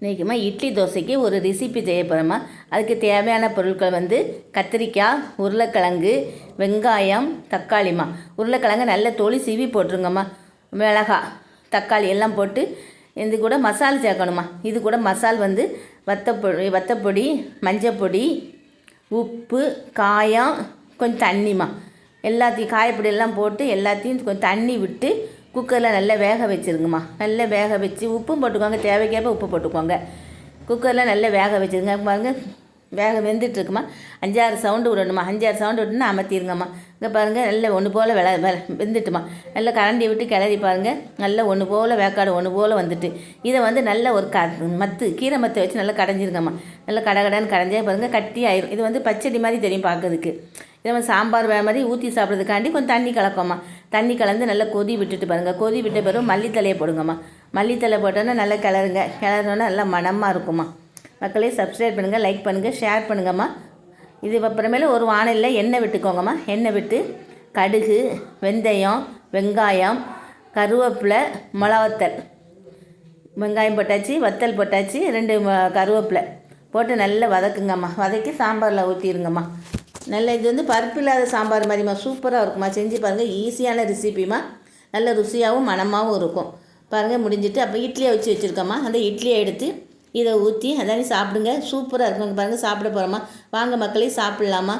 இன்றைக்குமா இட்லி தோசைக்கு ஒரு ரெசிபி செய்ய போகிறோமா. அதுக்கு தேவையான பொருட்கள் வந்து கத்திரிக்காய், உருளைக்கிழங்கு, வெங்காயம், தக்காளிம்மா. உருளைக்கிழங்கு நல்ல தோலி சீவி போட்டுருங்கம்மா. மிளகாய், தக்காளி எல்லாம் போட்டு இது கூட மசால் சேர்க்கணுமா. இது கூட மசால் வந்து வத்தப்பொடி, மஞ்சப்பொடி, உப்பு, காயம், கொஞ்சம் தண்ணிம்மா. எல்லாத்தையும் காயப்பொடி எல்லாம் போட்டு எல்லாத்தையும் கொஞ்சம் தண்ணி விட்டு குக்கரில் நல்லா வேக வச்சுருங்கம்மா. நல்லா வேக வச்சு உப்பும் போட்டுக்கோங்க, தேவைக்கேற்ப உப்பு போட்டுக்கோங்க. குக்கரில் நல்லா வேக வச்சுருங்க. பாருங்கள் வெந்துட்டுருக்குமா. 5-6 சவுண்டு விடணுமா. 5-6 சவுண்டு விட்டுன்னு அமர்த்திடுங்கம்மா. இங்கே பாருங்கள் நல்லா ஒன்று போல் வெந்துட்டுமா. நல்லா கரண்டி விட்டு கிளறி பாருங்கள். நல்லா ஒன்று போல் வேக்காடு ஒன்று போல் வந்துட்டு இதை வந்து நல்ல ஒரு கீரை மத்தை வச்சு நல்லா கடைஞ்சிருங்கம்மா. நல்லா கடகடன்னு கடைஞ்சே பாருங்கள் கட்டி ஆயிரும். இது வந்து பச்சடி மாதிரி தெரியும் பார்க்கறதுக்கு. இதை வந்து சாம்பார் மாதிரி ஊற்றி சாப்பிட்றதுக்காண்டி கொஞ்சம் தண்ணி கலக்கோம்மா. தண்ணி கலந்து நல்லா கொதி விட்டுட்டு பாருங்கள். கொதி விட்ட பிறகு மல்லித்தலையை போடுங்கம்மா. மல்லித்தலை போட்டோன்னா நல்லா கிளறினோன்னா நல்லா மணமாக இருக்குமா. மக்களே சப்ஸ்கிரைப் பண்ணுங்கள், லைக் பண்ணுங்கள், ஷேர் பண்ணுங்கம்மா. இது அப்புறமேல ஒரு வானலில் எண்ணெய் விட்டுக்கோங்கம்மா. எண்ணெய் விட்டு கடுகு, வெந்தயம், வெங்காயம், கருவேப்பிலை, மிளகாத்தல், வெங்காயம் போட்டாச்சு, வத்தல் போட்டாச்சு, 2 கருவேப்பிலை போட்டு நல்லா வதக்குங்கம்மா. வதக்கி சாம்பாரில் ஊற்றிடுங்கம்மா. நல்ல இது வந்து பருப்பு இல்லாத சாம்பார் மாதிரிம்மா. சூப்பராக இருக்குமா. செஞ்சு பாருங்கள். ஈஸியான ரெசிபிமா. நல்ல ருசியாகவும் மணமாகவும் இருக்கும். பாருங்கள் முடிஞ்சிட்டு அப்போ இட்லியை வச்சுருக்கோம்மா. அந்த இட்லியை எடுத்து இதை ஊற்றி அதானே சாப்பிடுங்க. சூப்பராக இருக்கும். பாருங்கள் சாப்பிட போகிறோம்மா. வாங்க மக்களே சாப்பிட்லாமா.